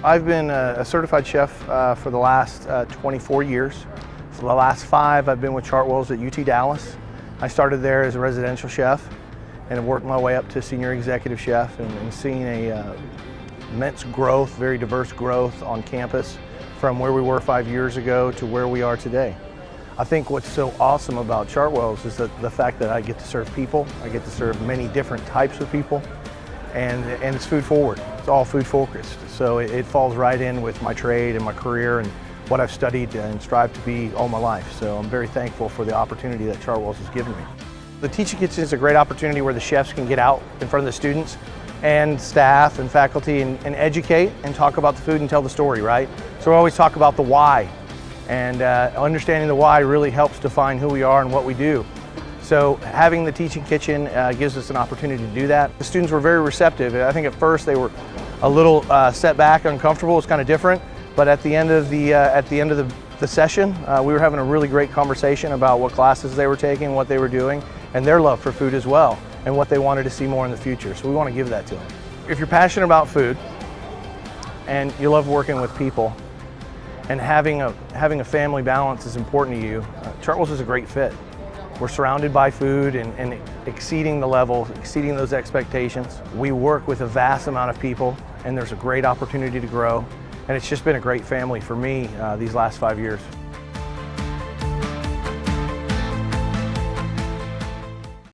I've been a certified chef for the last 24 years. For the last 5, I've been with Chartwells at UT Dallas. I started there as a residential chef and worked my way up to senior executive chef and seen a immense growth, very diverse growth on campus from where we were 5 years ago to where we are today. I think what's so awesome about Chartwells is the fact that I get to serve people. I get to serve many different types of people, and it's food forward. It's all food focused. So it falls right in with my trade and my career and what I've studied and strived to be all my life. So I'm very thankful for the opportunity that Chartwells has given me. The Teaching Kitchen is a great opportunity where the chefs can get out in front of the students and staff and faculty and educate and talk about the food and tell the story, right? So we always talk about the why, and understanding the why really helps define who we are and what we do. So having the Teaching Kitchen gives us an opportunity to do that. The students were very receptive. I think at first they were a little set back, uncomfortable. It's kind of different, but at the end of the session, we were having a really great conversation about what classes they were taking, what they were doing, and their love for food as well, and what they wanted to see more in the future. So we want to give that to them. If you're passionate about food and you love working with people, and having a family balance is important to you, Chartwells is a great fit. We're surrounded by food and exceeding the level, exceeding those expectations. We work with a vast amount of people, and there's a great opportunity to grow. And it's just been a great family for me these last 5 years.